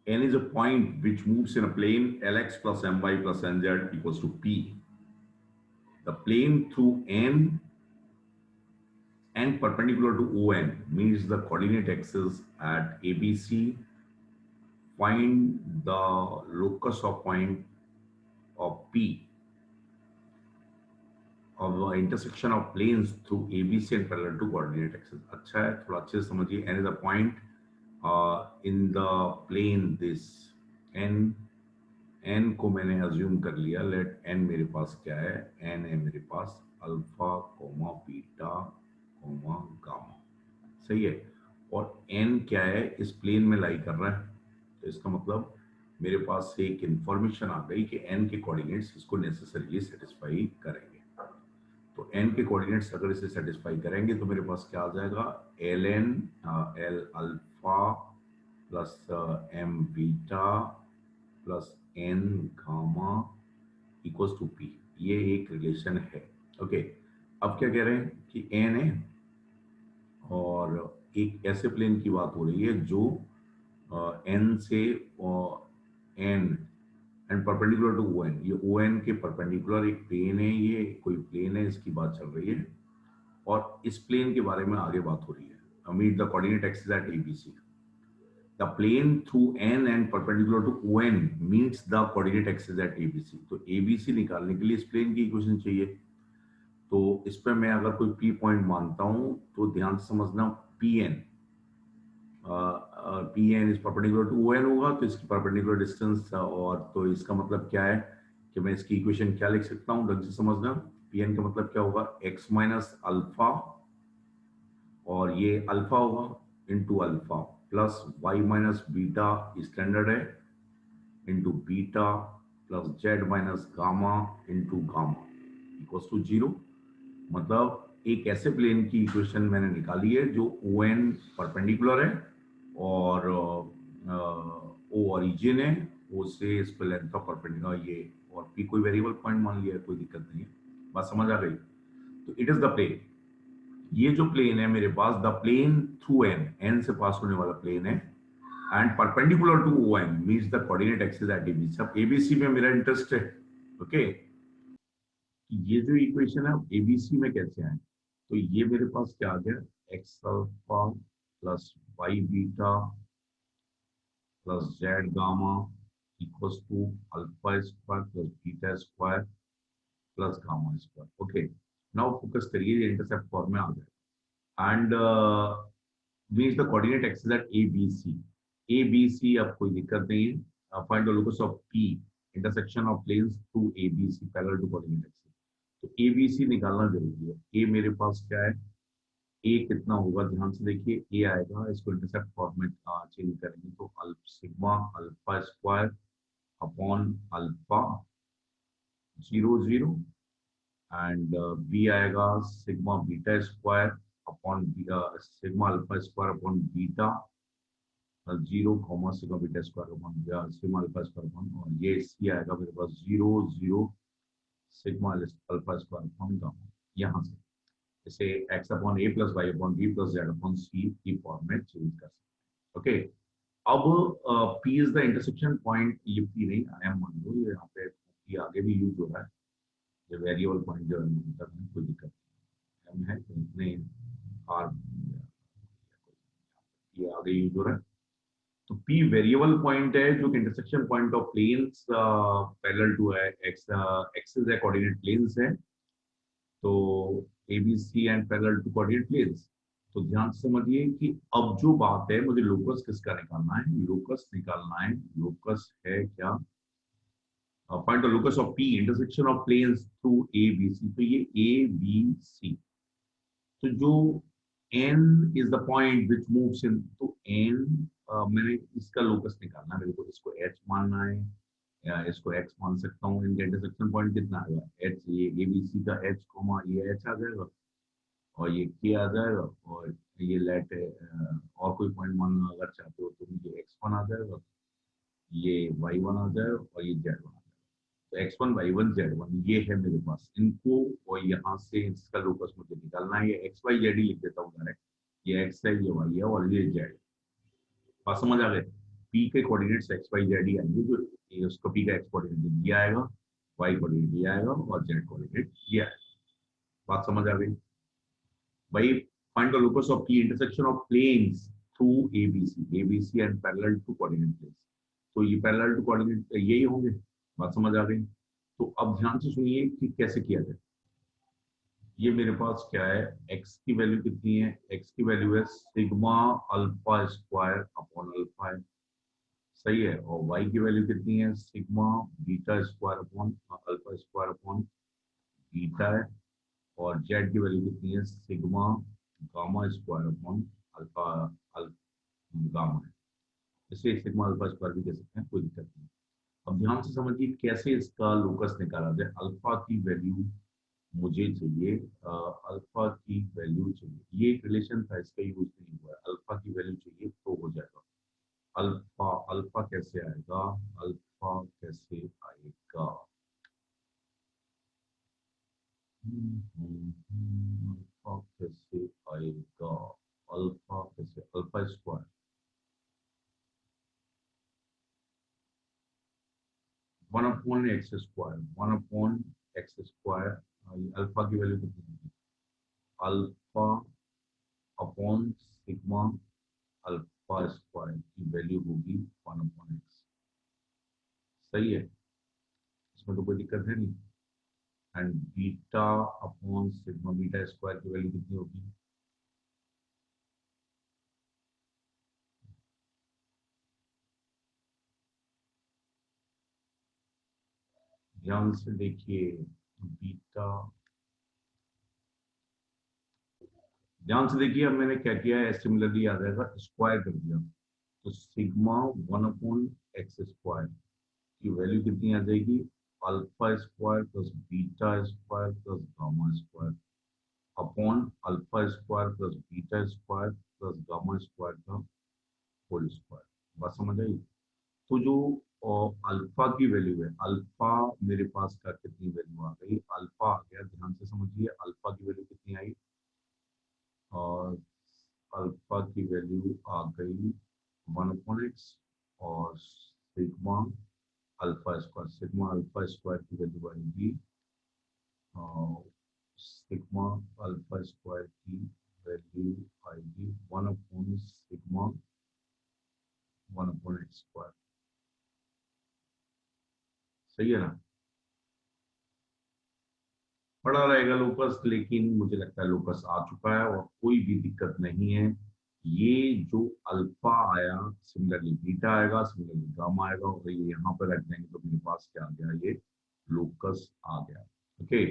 N is a point which moves in a plane Lx plus My plus Nz equals to P. The plane through N and perpendicular to ON means the coordinate axis at ABC. Find the locus of point of P of the intersection of planes through ABC and parallel to coordinate axis. अच्छा है, थोड़ा अच्छे से समझिए. N is a point in the plane this N. N को मैंने assume कर लिया. लेट N मेरे पास क्या है? N है मेरे पास alpha comma beta comma gamma. सही है. और N क्या है? इस प्लेन में लाई कर रहा है. तो इसका मतलब मेरे पास से एक इंफॉर्मेशन आ गई कि N के कोऑर्डिनेट्स इसको नेसेसरीली सेटिस्फाई करेंगे. तो N के कोऑर्डिनेट्स अगर इसे सेटिस्फाई करेंगे तो मेरे पास क्या आ जाएगा? L N L alpha plus M beta plus N gamma equals to P. ये एक रिलेशन है. ओके. अब क्या कह रहे हैं कि एन है और एक ऐसे प्लेन की बात हो रही है जो एन से N and perpendicular to O N. ये ओ एन के परपेंडिकुलर एक प्लेन है. ये कोई प्लेन है, इसकी बात चल रही है. और इस प्लेन के बारे में आगे बात हो रही है. Meet the coordinate axis at ABC. The plane through N and perpendicular to ON meets the coordinate axis at ABC. तो ABC निकालने के लिए इस प्लेन की इक्वेशन चाहिए. तो इस पे मैं अगर कोई P पॉइंट मानता हूं तो ध्यान से समझना. PN PN is perpendicular to ON होगा तो इसकी परपेंडिकुलर डिस्टेंस. और तो इसका मतलब क्या है कि मैं इसकी इक्वेशन क्या लिख सकता हूं? ढंग से समझना. PN का मतलब क्या होगा? x माइनस अल्फा और ये अल्फा होगा into alpha plus y minus beta standard है into beta plus z minus gamma into gamma equals to zero. मतलब एक ऐसे प्लेन की इक्वेशन मैंने निकाली है जो ओ एन परपेंडिकुलर है और ओ ओरिजिन है. ओ से इस पे लेंथ ऑफ परपेंडिकुलर ये और पी कोई वेरिएबल पॉइंट मान लिया है, कोई दिक्कत नहीं है. बात समझ आ गई? तो इट इज द प्लेन. ये जो प्लेन है मेरे पास, the plane through n, n से पास होने वाला प्लेन है and perpendicular to O N means the coordinate axis at ABC. अब एबीसी में मेरा इंटरेस्ट है. ओके. ये जो इक्वेशन है एबीसी में कैसे आए? तो ये मेरे पास क्या आ गया? X alpha plus Y beta plus Z gamma equals to alpha square plus beta square plus gamma square. Okay. Now focus करिए, ये इंटरसेप्ट फॉर्म में आ गया. And means the coordinate axis at ABC. ABC अब कोई दिक्कत नहीं है. Find the locus of P, intersection of planes through ABC parallel to coordinate axis. तो ABC निकालना जरूरी है. A मेरे पास क्या है? A कितना होगा? ध्यान से देखिए. A आएगा, इसको इंटरसेप्ट फॉर्मेट चेंज करेंगे तो sigma alpha square upon alpha 0 0 and B आएगा sigma beta square upon sigma alpha square upon beta 0 sigma beta square upon sigma alpha square upon. और ये सी आएगा मेरे पास 0 0 sigma alpha square upon gamma. यहाँ से इसे x upon a plus y upon b plus z upon c की form में चेंज कर सकते हैं. ओके. अब P is the intersection point. ये पी नहीं, आई एम मान लो ये यहाँ पे पी आगे भी यूज हो रहा है. ये वेरिएबल पॉइंट जो है कोई दिक्कत नहीं है. इतने आर ये आगे यूज हो रहा है. तो P वेरिएबल पॉइंट है जो कि intersection point of planes parallel to है एक्स एक्सिस है, कोऑर्डिनेट प्लेन्स है. तो ABC and parallel to coordinate planes. तो ध्यान से समझिए कि अब जो बात है मुझे लोकस किसका निकालना है? लोकस निकालना है. लोकस है क्या? Find the locus of P intersection of planes through ABC. तो ये ABC. तो जो N is the point which moves in. तो N मैंने इसका लोकस निकालना है. मेरे को इसको H मानना है या इसको X मान सकता हूँ. इनका इंटरसेक्शन पॉइंट कितना आएगा? H. ये ABC का H कोमा ये H आ जाएगा और ये K आ जाएगा और ये लेट और कोई पॉइंट मानना अगर चाहते हो तो मुझे X1 आ जाएगा, ये Y1 आ जाएगा और ये Z1 आ जाएगा. तो X1 Y1 Z1 ये है मेरे पास. इनको और यहाँ से इसका लोकस मुझे निकालना है. ये X Y Z ही लिख देता हूँ डायरेक्ट. ये X है, ये Y है और ये Z. बात समझ आ गई? पी के कोऑर्डिनेट्स एक्स वाई जेड ही आएंगे, जो ये उसको पी का एक्स कोऑर्डिनेट दिया आएगा, वाई कोऑर्डिनेट दिया आएगा और जेड कोऑर्डिनेट दिया आएगा। बात समझ आ गई भाई? Find the locus of P intersection of planes through ABC and parallel to coordinate planes. तो ये पैरेलल टू कोऑर्डिनेट यही होंगे। बात समझ आ गई? तो अब ध्यान से सुनिए कि कैसे किया जाए। ये मेरे पास क्या है, x की वैल्यू कितनी है, x की वैल्यू है sigma alpha square upon alpha है, सही है। और y की वैल्यू कितनी है, sigma beta square upon alpha square upon beta है। और z की वैल्यू कितनी है, sigma gamma square upon alpha gamma है। इसे सिग्मा अल्फा स्क्वायर भी कह सकते हैं, कोई दिक्कत नहीं। अब ध्यान से समझिए कैसे इसका लोकस निकाला जाए। अल्फा की वैल्यू मुझे चाहिए, अल्फा की वैल्यू चाहिए, ये एक रिलेशन था, इसका यूज नहीं हुआ है। अल्फा की वैल्यू चाहिए तो हो जाएगा। अल्फा अल्फा कैसे आएगा, अल्फा कैसे आएगा, अल्फा कैसे आएगा, अल्फा कैसे, alpha square 1/x², 1/x²। Alpha की वैल्यू कितनी है, alpha upon sigma alpha square की वैल्यू होगी 1/x। सही है, इसमें तो कोई दिक्कत है नहीं। And beta upon sigma beta square की वैल्यू कितनी होगी, ध्यान से देखिए, बीटा, ध्यान से देखिए। अब मैंने क्या किया है, सिमिलरली आ जाएगा, स्क्वायर कर दिया। तो सिग्मा 1/x² की वैल्यू कितनी आ जाएगी, alpha square plus beta square plus gamma square upon alpha square plus beta square plus gamma square का होल स्क्वायर। बात समझ आई? तो जो अल्फा की वैल्यू है, अल्फा मेरे पास का कितनी वैल्यू आ गई, अल्फा आ गया, ध्यान से समझिए, अल्फा की वैल्यू कितनी आई, और अल्फा की वैल्यू आ गई 1/x और सिग्मा अल्फा स्क्वायर की वैल्यू आएगी, सिग्मा अल्फा स्क्वायर की वैल्यू आएगी 1/सिग्मा 1/x²। सही है ना? पड़ा रहेगा लोकस, लेकिन मुझे लगता है लोकस आ चुका है और कोई भी दिक्कत नहीं है। ये जो अल्फा आया, सिमिलरली बीटा आएगा, सिमिलरली गामा आएगा, और ये यहाँ पर रख देंगे तो मेरे पास क्या आ गया, ये लोकस आ गया। ओके,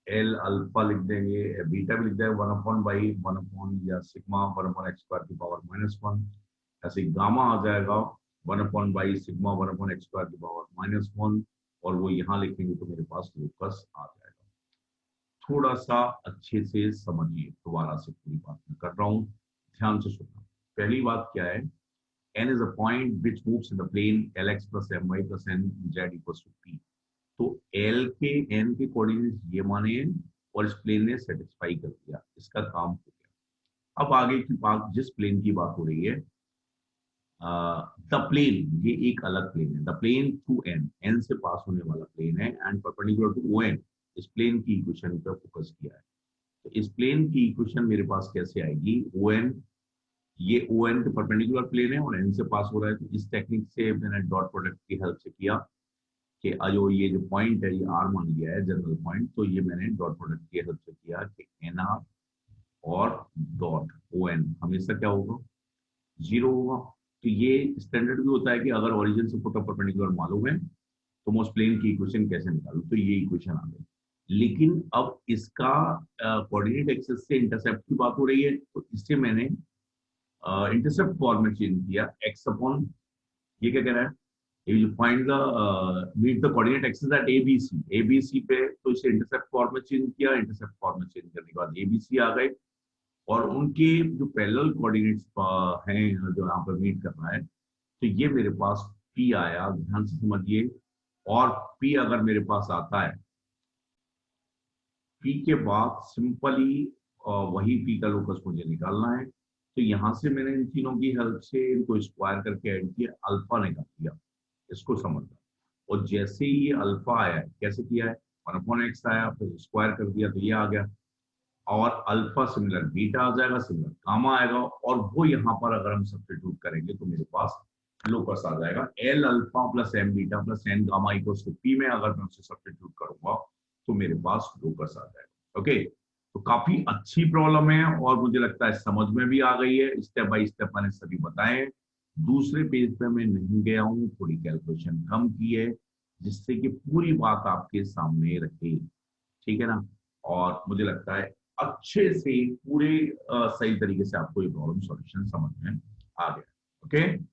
एल अल्फा लिख देंगे, बीटा भी लिख देंगे 1/1 या सिग्मा 1/x² की पावर -1। ऐसे गामा आ जाएगा 1/बाई सिग्मा 1/x² की पावर -1, और वो यहाँ लिखेंगे तो मेरे पास लोकस आ जाएगा। थोड़ा सा अच्छे से समझिए, दोबारा से पूरी बात मैं कर रहा हूँ, ध्यान से सुनना। पहली बात क्या है, n is a point which moves in the plane lx plus my plus n z equals to p। तो l के n के कोऑर्डिनेट्स ये माने हैं और इस प्लेन ने सेटिस्फाई कर दिया, इसका काम हो गया। अब आगे की बात, जिस प्लेन की बात हो रही है, द प्लेन, ये एक अलग प्लेन है। द प्लेन थ्रू n से पास होने वाला प्लेन है एंड परपेंडिकुलर टू ON, इस प्लेन की इक्वेशन पर फोकस किया है। तो इस प्लेन की इक्वेशन मेरे पास कैसे आएगी, ON, ये ON के परपेंडिकुलर प्लेन है और n से पास हो रहा है। तो इस टेक्निक से मैंने डॉट प्रोडक्ट की हेल्प से किया कि जो ये जो पॉइंट है, ये r मान लिया है जनरल पॉइंट, तो ये मैंने डॉट प्रोडक्ट की हेल्प से किया कि NR और डॉट ON हमेशा क्या होगा, 0 होगा। तो ये स्टैंडर्ड भी होता है कि अगर ओरिजिन से पुट परपेंडिकुलर मालूम है तो मैं उस प्लेन की इक्वेशन कैसे निकालूं, तो ये इक्वेशन आ गई। लेकिन अब इसका कोऑर्डिनेट एक्सिस से इंटरसेप्ट की बात हो रही है, तो इससे मैंने इंटरसेप्ट फॉर्म में चेंज किया, एक्स अपॉन, ये क्या कह रहा है, ये जो find the meet the coordinate axis at ABC पे, तो इसे इंटरसेप्ट फॉर्म में चेंज किया, इंटरसेप्ट फॉर्म में चेंज करने के बाद एबीसी आ गए, और उनके जो पैरेलल कोऑर्डिनेट्स हैं जो यहाँ पर मीट कर रहा है, तो ये मेरे पास पी आया, ध्यान से समझिए। और पी अगर मेरे पास आता है, पी के बाद सिंपली वही पी का लोकस मुझे निकालना है। तो यहाँ से मैंने इन तीनों की हेल्प से इनको स्क्वायर करके ऐड किया, अल्फा निकाल दिया, इसको समझना। और जैसे ही ये अल्फा आया है, कैसे किया है, 1/x आया, फिर स्क्वायर कर दिया तो ये आ गया, और अल्फा सिमिलर बीटा आ जाएगा, सिमिलर गामा आएगा, और वो यहाँ पर अगर हम सब्स्टिट्यूट करेंगे तो मेरे पास लोकस आ जाएगा, L alpha plus M beta plus N gamma equals to P में अगर मैं उसे सब्स्टिट्यूट करूंगा तो मेरे पास लोकस आ जाएगा। ओके, तो काफी अच्छी प्रॉब्लम है और मुझे लगता है समझ में भी आ गई है, स्टेप बाय स्टेप मैंने सभी बताए। दूसरे पेज पे मैं नहीं गया हूँ, थोड़ी कैलकुलेशन कम की है जिससे कि पूरी बात आपके सामने रहे, ठीक है ना। और मुझे लगता है अच्छे से पूरे सही तरीके से आपको ये प्रॉब्लम सॉल्यूशन समझ में आ गया। ओके।